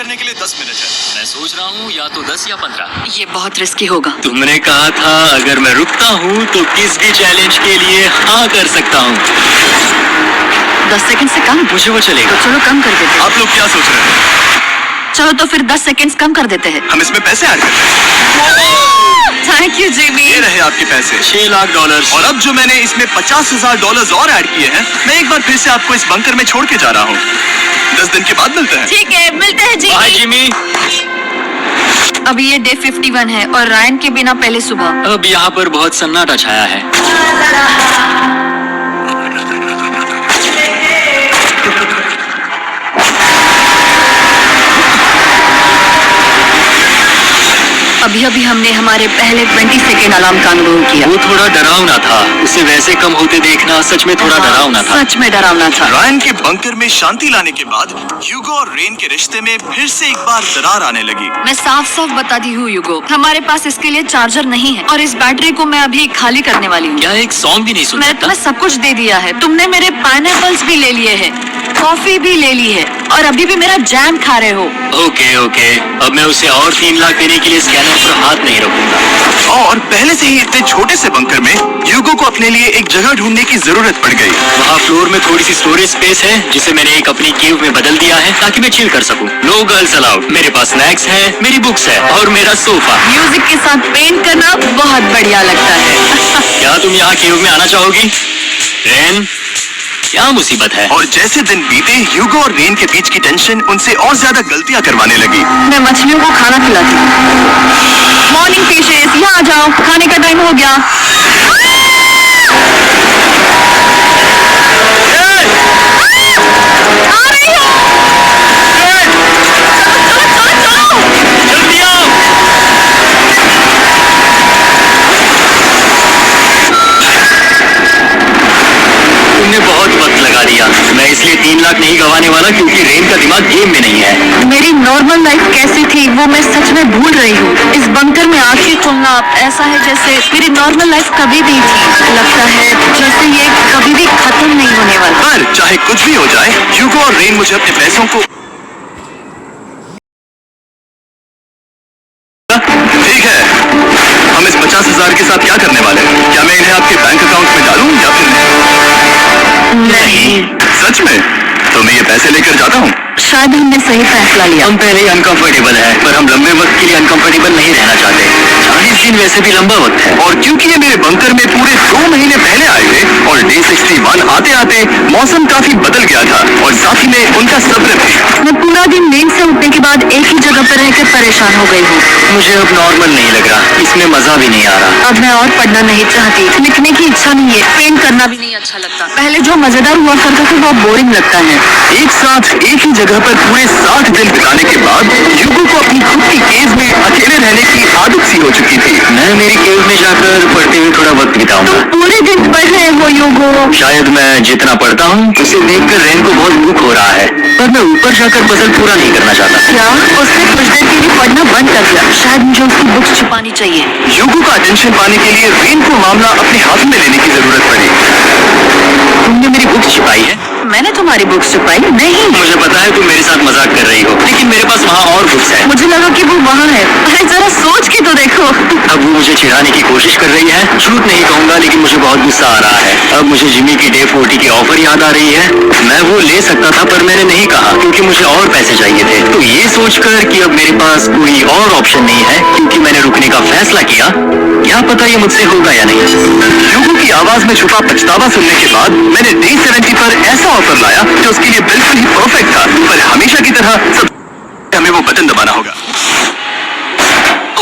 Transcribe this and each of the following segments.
करने के लिए 10 मिनट है। मैं सोच रहा हूँ या तो 10 या 15। ये बहुत रिस्की होगा। तुमने कहा था अगर मैं रुकता हूँ तो किस भी चैलेंज के लिए हाँ कर सकता हूँ। 10 सेकंड से कम? मुझे वो चलेगा। तो चलो कम कर देते हैं। आप लोग क्या सोच रहे हैं? चलो तो फिर 10 सेकंड कम कर देते हैं। हम इसमें पैसे ऐड करते हैं। Thank you Jimmy. ये रहे आपके पैसे, $6 लाख। और अब जो मैंने इसमें $50,000 और ऐड किए हैं, मैं एक बार फिर से आपको इस बंकर में छोड़ के जा रहा हूँ। 10 दिन के बाद मिलते हैं। ठीक है, मिलते हैं बाय जिमी। जिमी। अभी ये डे 51 है और रायन के बिना पहले सुबह। अब यहाँ पर बहुत सन्नाटा छाया है। अभी अभी हमने हमारे पहले 20 सेकेंड अलार्म का अनुभव किया। वो थोड़ा डरावना था। उसे वैसे कम होते देखना सच में थोड़ा डरावना था। सच में डरावना था। रायन के बंकर में शांति लाने के बाद ह्यूगो और रेन के रिश्ते में फिर से एक बार दरार आने लगी। मैं साफ साफ बताती हूँ ह्यूगो, हमारे पास इसके लिए चार्जर नहीं है और इस बैटरी को मैं अभी खाली करने वाली हूँ। क्या एक सॉन्ग भी नहीं सुन मैंने सकता? तुम्हें सब कुछ दे दिया है। तुमने मेरे पाइनएप्पल्स भी ले लिए हैं, कॉफी भी ले ली है और अभी भी मेरा जैम खा रहे हो। ओके ओके, अब मैं उसे और 3 लाख देने के लिए स्कैनर पर हाथ नहीं रखूंगा। और पहले से ही इतने छोटे से बंकर में ह्यूगो को अपने लिए एक जगह ढूंढने की जरूरत पड़ गई। वहाँ फ्लोर में थोड़ी सी स्टोरेज स्पेस है जिसे मैंने एक अपनी केव में बदल दिया है ताकि मैं चिल कर सकूं। No girls allowed. मेरे पास स्नैक्स है, मेरी बुक्स है और मेरा सोफा। म्यूजिक के साथ पेंट करना बहुत बढ़िया लगता है। क्या तुम यहाँ केव में आना चाहोगी? रेन, क्या मुसीबत है? और जैसे दिन बीते, ह्यूगो और रेन के बीच की टेंशन उनसे और ज्यादा गलतियां करवाने लगी। मैं मछलियों को खाना खिलाती हूँ। मॉर्निंग फिशेस, यहाँ आ जाओ, खाने का टाइम हो गया। आ रही हूँ। जल्दी आओ। तुमने बहुत वक्त लगा दिया। मैं इसलिए 3 लाख नहीं गंवाने वाला क्योंकि रेन का दिमाग गेम में नहीं है। मेरी नॉर्मल लाइफ कैसी थी वो मैं सच में भूल रही हूँ। इस बंकर में आंखें खोलना ऐसा है जैसे मेरी नॉर्मल लाइफ कभी नहीं थी। लगता है जैसे ये कभी भी खत्म नहीं होने वाला। पर चाहे कुछ भी हो जाए, ह्यूगो और रेन मुझे अपने पैसों को ठीक है। हम इस 50,000 के साथ क्या करने वाले हैं? क्या मैं इन्हें आपके बैंक अकाउंट में डालूं या फिर नहीं। सच में? तो मैं ये पैसे लेकर जाता हूँ। शायद हमने सही फैसला लिया। हम पहले ही अनकंफर्टेबल है, पर हम लंबे वक्त के लिए अनकंफर्टेबल नहीं रहना चाहते। 40 दिन वैसे भी लंबा वक्त है। और क्योंकि ये मेरे बंकर में पूरे 2 महीने पहले आए थे और डे 61 आते आते मौसम काफी बदल गया था और साथ ही में उनका सब्र भी। मैं पूरा दिन नींद से उठने के बाद एक ही जगह पर रहकर परेशान हो गई हूँ। मुझे अब नॉर्मल नहीं लग रहा, इसमें मजा भी नहीं आ रहा। अब मैं और पढ़ना नहीं चाहती, लिखने की इच्छा नहीं है, पेंट करना भी नहीं अच्छा लगता। पहले जो मजेदार हुआ करता था वो अब बोरिंग लगता है। एक साथ एक ही जगह पर पूरे 60 दिन बिताने के बाद ह्यूगो को अपनी खुद की केव में अकेले रहने की आदत सी हो चुकी थी। मैं मेरी केव में जाकर पढ़ते हुए थोड़ा वक्त बिताऊंगा। पूरे दिन पढ़ रहे हो ह्यूगो? शायद मैं जितना पढ़ता हूँ उसे देखकर रेन को बहुत दुख हो रहा है, पर मैं ऊपर जाकर पजल पूरा नहीं करना चाहता। क्या उसने कुछ देर के लिए पढ़ना बंद कर दिया? शायद मुझे उसकी बुक्स छुपानी चाहिए। ह्यूगो का अटेंशन पाने के लिए रेन को मामला अपने हाथ में लेने की जरूरत पड़ी। तुमने मेरी बुक्स छिपाई है? मैंने तुम्हारी बुक्स छुपाई नहीं। मुझे पता है तुम मेरे साथ मजाक कर रही हो, लेकिन मेरे पास वहाँ और बुक्स है। मुझे लगा कि वो वहाँ है। अरे जरा सोच के तो देखो। अब वो मुझे चिढ़ाने की कोशिश कर रही है। झूठ नहीं कहूंगा, लेकिन मुझे बहुत गुस्सा आ रहा है। अब मुझे जिमी की डे 40 की ऑफर याद आ रही है। मैं वो ले सकता था पर मैंने नहीं कहा क्योंकि मुझे और पैसे चाहिए थे। तो ये सोचकर कि अब मेरे पास कोई और ऑप्शन नहीं है क्योंकि मैंने रुकने का फैसला किया, क्या पता ये मुझसे होगा या नहीं। ह्यूगो की आवाज में छुपा पछतावा सुनने के बाद मैंने डे 70 पर ऐसा ऑफर लाया जो उसके लिए बिल्कुल ही परफेक्ट था। पर हमेशा की तरह सब हमें वो बटन दबाना होगा।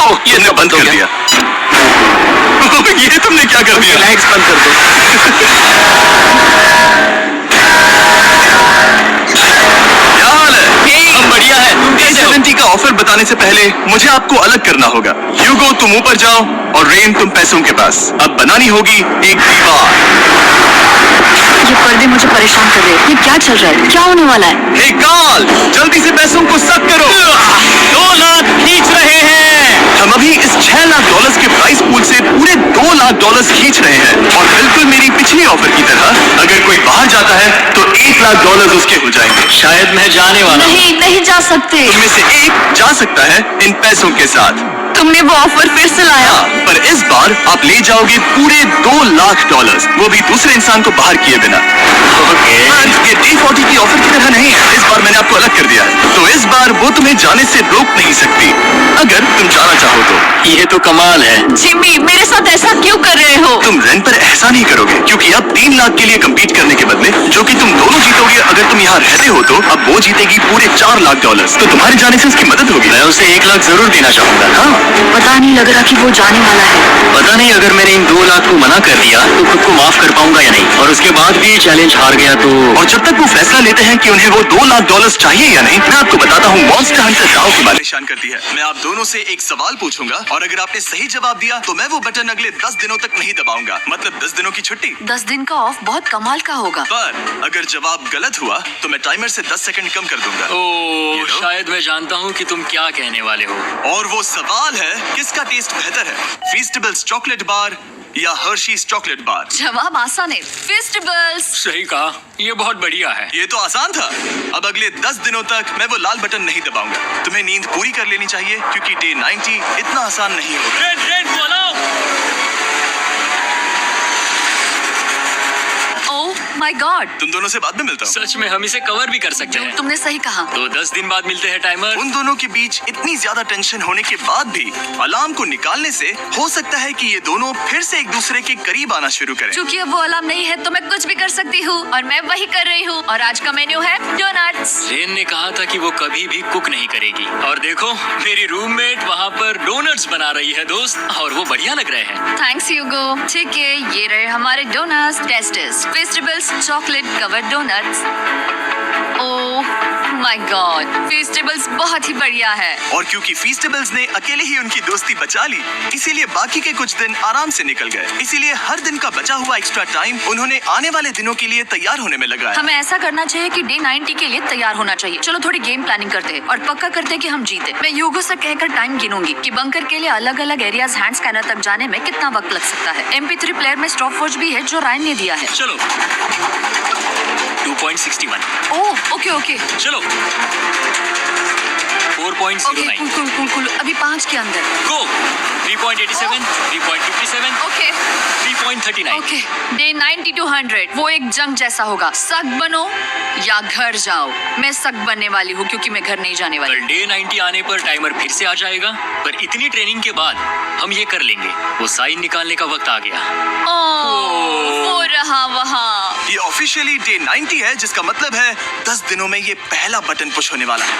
ओह, ये तुमने बंद कर दिया। ये तुमने क्या कर दिया? लाइट्स बंद कर दो। क्या हाल है? हम बढ़िया है। तुम कैसे हो? 70 का ऑफर बताने से पहले मुझे आपको अलग करना होगा। ह्यूगो तुम ऊपर जाओ और रेन तुम पैसों के पास। अब बनानी होगी एक दीवार। ये पर्दे मुझे परेशान कर रहे हैं। ये क्या चल रहा है? क्या होने वाला है? हे गाल, जल्दी से पैसों को सक करो। 2 लाख खींच रहे हैं। हम अभी इस $6 लाख के प्राइस पूल से पूरे $2 लाख खींच रहे हैं और बिल्कुल मेरी पिछली ऑफर की तरह अगर कोई बाहर जाता है तो $1 लाख डॉलर उसके हो जाएंगे। शायद मैं जाने वाला हूँ। नहीं, नहीं जा सकते। तुम में से एक जा सकता है इन पैसों के साथ। तुमने वो ऑफर फिर से लाया। हाँ, पर इस बार आप ले जाओगे पूरे 2 लाख डॉलर, वो भी दूसरे इंसान को बाहर किए बिना। ओके। ये D40 की ऑफर की तरह नहीं है, इस बार मैंने आपको अलग कर दिया है, तो इस बार वो तुम्हें जाने से रोक नहीं सकती, अगर तुम जाना चाहो तो। ये तो कमाल है। जिमी, मेरे साथ ऐसा क्यों कर रहे हो? तुम रेंट पर एहसान ही करोगे, क्योंकि अब 3 लाख के लिए कम्पीट करने के बदले, जो कि तुम दोनों जीतोगे अगर तुम यहाँ रहते हो, तो अब वो जीतेगी पूरे 4 लाख डॉलर। तो तुम्हारे जाने से उसकी मदद होगी। मैं उसे 1 लाख जरूर देना चाहूंगा। हाँ, पता नहीं लग रहा कि वो जाने वाला है। पता नहीं अगर मैंने इन 2 लाख को मना कर दिया तो खुद को माफ कर पाऊंगा या नहीं, और उसके बाद भी चैलेंज हार गया तो। और जब तक वो फैसला लेते हैं कि उन्हें वो 2 लाख डॉलर चाहिए या नहीं, मैं आपको बताता हूँ मॉन्स्टर हंटर गाँव के बारे में। परेशान करती है। मैं आप दोनों से एक सवाल पूछूंगा, और अगर आपने सही जवाब दिया तो मैं वो बटन अगले 10 दिनों तक नहीं दबाऊंगा, मतलब 10 दिनों की छुट्टी। 10 दिन का ऑफ बहुत कमाल का होगा। पर अगर जवाब गलत हुआ तो मैं टाइमर से 10 सेकंड कम कर दूंगा। ओह, You know? शायद मैं जानता हूँ कि तुम क्या कहने वाले हो। और वो सवाल है, किसका टेस्ट बेहतर है, फीस्टेबल्स चॉकलेट बार या हर्शीज चॉकलेट बार? जवाब आसान है, फेस्टिवल्स। सही कहा, ये बहुत बढ़िया है। ये तो आसान था। अब अगले 10 दिनों तक मैं वो लाल बटन नहीं दबाऊंगा। तुम्हें नींद पूरी कर लेनी चाहिए, क्योंकि डे 90 इतना आसान नहीं होगा। ओह माय गॉड, तुम दोनों से बाद में मिलता हूँ। सच में हम इसे कवर भी कर सकते हैं। तुमने सही कहा। तो 10 दिन बाद मिलते हैं टाइमर। उन दोनों के बीच इतनी ज्यादा टेंशन होने के बाद भी अलार्म को निकालने से हो सकता है कि ये दोनों फिर से एक दूसरे के करीब आना शुरू करें। क्योंकि अब वो अलार्म नहीं है तो मैं कुछ भी कर सकती हूँ, और मैं वही कर रही हूँ। और आज का मेन्यू है डोनट्स। रेन ने कहा था कि वो कभी भी कुक नहीं करेगी, और देखो मेरी रूममेट वहाँ पर डोनट्स बना रही है दोस्त, और वो बढ़िया लग रहे हैं। Thanks Hugo. ठीक है, ये रहे हमारे donuts. Tastes festivals chocolate covered donuts. Oh my god, festivals बहुत ही बढ़िया है। और क्योंकि फीस्टेबल्स ने अकेले ही उनकी दोस्ती बचा ली, इसीलिए बाकी के कुछ दिन आराम से निकल गए। इसीलिए हर दिन का बचा हुआ एक्स्ट्रा टाइम उन्होंने आने वाले दिनों के लिए तैयार होने में लगाया। हमें ऐसा करना चाहिए कि डे 90 के लिए तैयार होना चाहिए। चलो थोड़ी गेम प्लानिंग करते हैं और पक्का करते हैं कि हम जीते। मैं यूगो से कहकर टाइम गिनूंगी कि बंकर के लिए अलग अलग एरियाज हैंड स्कैनर तक जाने में कितना वक्त लग सकता है। MP3 प्लेयर में स्टॉप वॉच भी है जो रायन ने दिया है। चलो 2.61। ओह ओके ओके चलो 4.09। ओके, कुल अभी 5 के अंदर। गो 3.87, 3.57, ओके 3.39। ओके। डे 90 to 100 वो एक जंग जैसा होगा। सग बनो या घर जाओ। मैं सग बनने वाली हूँ क्योंकि मैं घर नहीं जाने वाली। कल डे 90 आने पर टाइमर फिर से आ जाएगा, पर इतनी ट्रेनिंग के बाद हम ये कर लेंगे। वो साइन निकालने का वक्त आ गया। वो रहा वहाँ। ये ऑफिशियली डे 90 है, जिसका मतलब है 10 दिनों में ये पहला बटन पुश होने वाला है।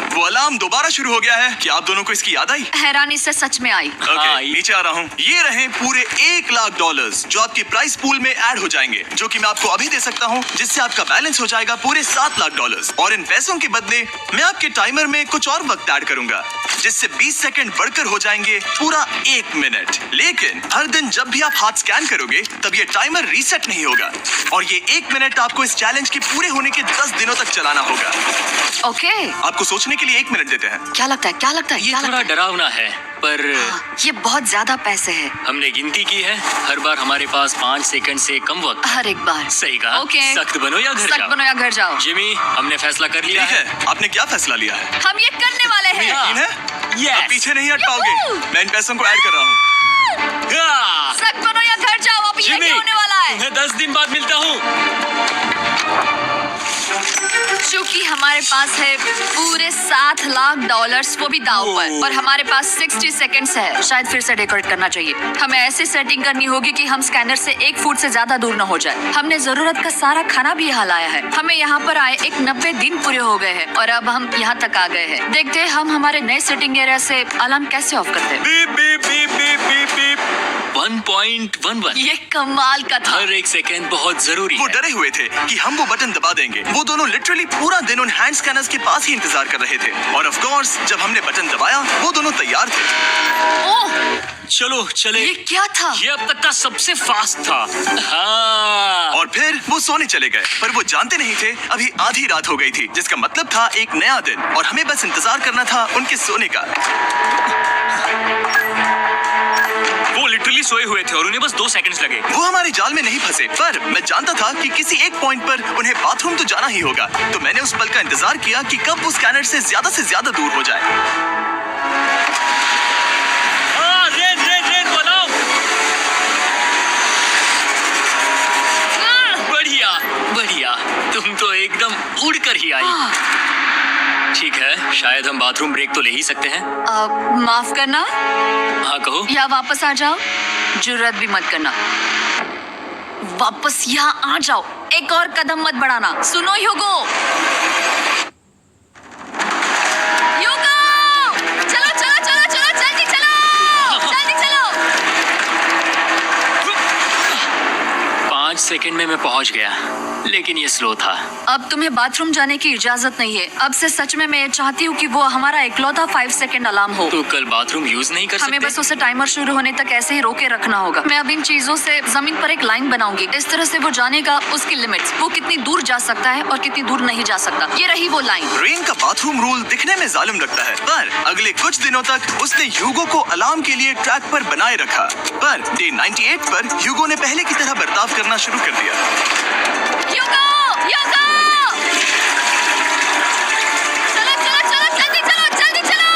वो अलार्म दोबारा शुरू हो गया है। क्या आप दोनों को इसकी याद आई? हैरानी से सच में आई। ओके, नीचे आ रहा हूँ। ये रहे पूरे 1 लाख डॉलर जो आपके प्राइस पूल में ऐड हो जाएंगे, जो कि मैं आपको अभी दे सकता हूँ, जिससे आपका बैलेंस हो जाएगा पूरे 7 लाख डॉलर। और इन पैसों के बदले मैं आपके टाइमर में कुछ और वक्त ऐड करूंगा, जिससे 20 सेकंड बढ़कर हो जाएंगे पूरा 1 मिनट। लेकिन हर दिन जब भी आप हाथ स्कैन करोगे तब ये टाइमर रीसेट नहीं होगा, और ये 1 मिनट आपको इस चैलेंज के पूरे होने के 10 दिनों तक चलाना होगा। ओके, आपको सोचने के लिए 1 मिनट देते हैं। क्या लगता है क्या लगता है ये क्या थोड़ा लगता है? डरावना है, पर ये बहुत ज्यादा पैसे हैं। हमने गिनती की है, हर बार हमारे पास 5 सेकंड से कम वक्त। हर एक बार। सही कहा। ओके। सख्त बनो या घर सख्त जाओ। बनो या घर जाओ। जिमी, हमने फैसला कर लिया ठीक है। है, आपने क्या फैसला लिया है? हम ये करने वाले हैं। यकीन है? Yes. आप पीछे नहीं हट Yahoo! पाओगे। मैं इन पैसों को ऐड कर रहा हूँ। हाँ। सख्त बनो या घर जाओ। अब जिमी, ये होने वाला है। तुम्हें 10 दिन बाद मिलता हूँ। क्योंकि हमारे पास है पूरे 7 लाख डॉलर, वो भी दाव पर, और हमारे पास 60 सेकंड्स है। शायद फिर से डेकोरेट करना चाहिए। हमें ऐसी सेटिंग करनी होगी कि हम स्कैनर से 1 फुट से ज्यादा दूर न हो जाए। हमने जरूरत का सारा खाना भी यहाँ लाया है। हमें यहाँ पर आए 90 दिन पूरे हो गए हैं, और अब हम यहाँ तक आ गए हैं। देखते हैं हम हमारे नए सेटिंग एरिया से अलार्म कैसे ऑफ करते हैं। Beep beep beep beep beep beep 1.11। ये कमाल का था। हर एक सेकंड बहुत जरूरी वो है। डरे हुए थे कि हम वो बटन दबा देंगे। वो दोनों लिटरली पूरा दिन उन हैंड स्कैनर्स के पास ही इंतजार कर रहे थे, और ऑफ कोर्स जब हमने बटन दबाया वो दोनों तैयार थे। ओह, चलो चले। ये क्या था? ये अब तक का सबसे फास्ट था। हाँ। और फिर वो सोने चले गए, पर वो जानते नहीं थे अभी आधी रात हो गई थी, जिसका मतलब था एक नया दिन, और हमें बस इंतजार करना था उनके सोने का। वो लिटरली सोए हुए थे और उन्हें बस 2 सेकंड्स लगे। वो हमारे जाल में नहीं फंसे, पर मैं जानता था कि किसी एक पॉइंट पर उन्हें बाथरूम तो जाना ही होगा, तो मैंने उस पल का इंतजार किया कि कब वो स्कैनर से ज्यादा दूर हो जाए। रेन बनाओ। बढ़िया, तुम तो एकदम उड़ कर ही आई। ठीक है, शायद हम बाथरूम ब्रेक तो ले ही सकते हैं। माफ करना, हाँ कहो। या वापस आ जाओ, जुर्रत भी मत करना। वापस यहाँ आ जाओ, एक और कदम मत बढ़ाना। सुनो ह्यूगो, ह्यूगो, चलो चलो चलो चलो, जल्दी चलो, जल्दी चलो। 5 सेकंड में मैं पहुंच गया, लेकिन ये स्लो था। अब तुम्हें बाथरूम जाने की इजाजत नहीं है। अब से सच में मैं चाहती हूँ कि वो हमारा इकलौता 5 सेकंड अलार्म हो। तो कल बाथरूम यूज नहीं कर सकते? हमें बस उसे टाइमर शुरू होने तक ऐसे ही रोके रखना होगा। मैं अब इन चीजों से जमीन पर एक लाइन बनाऊंगी, इस तरह से वो जानेगा उसकी लिमिट्स, वो कितनी दूर जा सकता है और कितनी दूर नहीं जा सकता। ये रही वो लाइन। रेन का बाथरूम रूल दिखने में जालिम लगता है, पर अगले कुछ दिनों तक उसने ह्यूगो को अलार्म के लिए ट्रैक पर बनाए रखा। पर डे 98 पर ह्यूगो ने पहले की तरह बर्ताव करना शुरू कर दिया। ह्यूगो, ह्यूगो! चलो चलो चलो, जल्दी चलो, जल्दी चलो।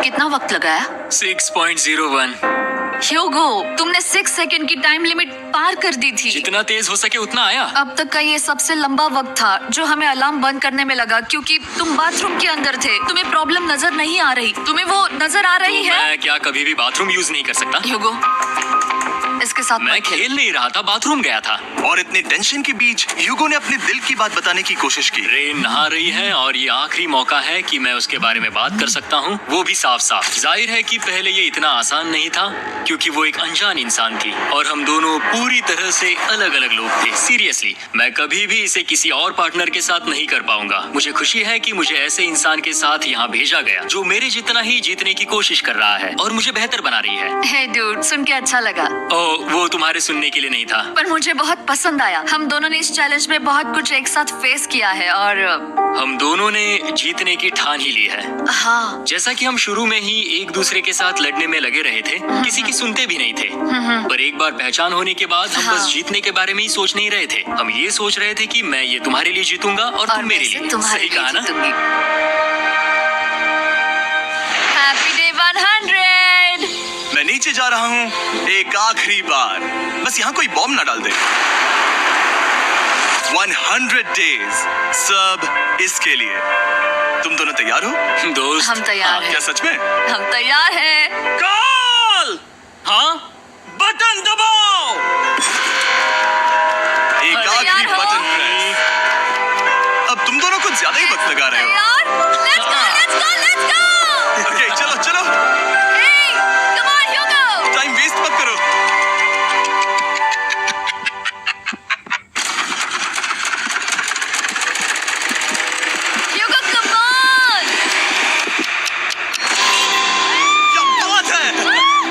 कितना वक्त लगाया? 6.01। ह्यूगो, तुमने 6 सेकंड की टाइम लिमिट पार कर दी थी। जितना तेज हो सके उतना आया। अब तक का ये सबसे लंबा वक्त था जो हमें अलार्म बंद करने में लगा, क्योंकि तुम बाथरूम के अंदर थे। तुम्हें प्रॉब्लम नजर नहीं आ रही। तुम्हें वो नजर आ रही है? मैं क्या कभी भी बाथरूम यूज नहीं कर सकता? ह्यूगो, इसके साथ मैं मत खेल। खेल नहीं रहा था, बाथरूम गया था। और इतने टेंशन के बीच ह्यूगो ने अपने दिल की बात बताने की कोशिश की। रेन नहा रही है और ये आखिरी मौका है कि मैं उसके बारे में बात कर सकता हूँ, वो भी साफ साफ। जाहिर है कि पहले ये इतना आसान नहीं था, क्योंकि वो एक अनजान इंसान थी और हम दोनों पूरी तरह से अलग अलग लोग थे। सीरियसली, मैं कभी भी इसे किसी और पार्टनर के साथ नहीं कर पाऊंगा। मुझे खुशी है कि मुझे ऐसे इंसान के साथ यहाँ भेजा गया जो मेरे जितना ही जीतने की कोशिश कर रहा है और मुझे बेहतर बना रही है। हे डूड, सुन के अच्छा लगा। वो तुम्हारे सुनने के लिए नहीं था, पर मुझे बहुत पसंद आया। हम दोनों ने इस चैलेंज में बहुत कुछ एक साथ फेस किया है और हम दोनों ने जीतने की ठान ही ली है। हाँ, जैसा कि हम शुरू में ही एक दूसरे के साथ लड़ने में लगे रहे थे, किसी की सुनते भी नहीं थे। पर एक बार पहचान होने के बाद हम बस जीतने के बारे में ही सोच नहीं रहे थे। हम ये सोच रहे थे कि मैं ये तुम्हारे लिए जीतूंगा और तुम मेरे लिए। सही कहा ना? Happy day 100। मैं नीचे जा रहा हूँ एक आखिरी बार, बस यहाँ कोई बॉम्ब ना डाल दे। 100 डेज, सब इसके लिए। तुम दोनों तैयार हो? दोस्त, हम तैयार हैं। क्या सच में? हम तैयार हैं। कॉल! हाँ, बटन दबाओ। एक आखिरी तैयार हो? Button press. अब तुम दोनों कुछ ज्यादा ही वक्त लगा रहे हो। तैयार? Let's go, let's go, let's go! Okay, चलो चलो, Hey, come on, Hugo! Time waste मत करो। Hugo, come on! क्या बात है,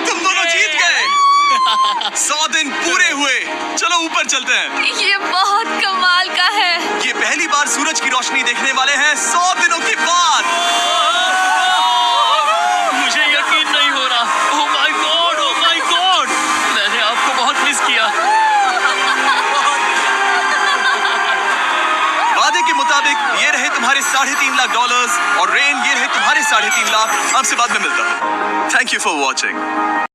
तुम दोनों जीत गए। 100 दिन पूरे हुए। चलो ऊपर चलते हैं। ये बहुत कमाल का है। ये पहली बार सूरज की रोशनी देखने वाले हैं 100 दिनों के बाद। मुझे यकीन नहीं हो रहा। ओह माय गॉड, मैंने आपको बहुत मिस किया। वादे के मुताबिक ये रहे तुम्हारे $3.5 लाख और रेन ये रहे तुम्हारे $3.5 लाख। आपसे बाद में मिलता हूँ। Thank you for watching.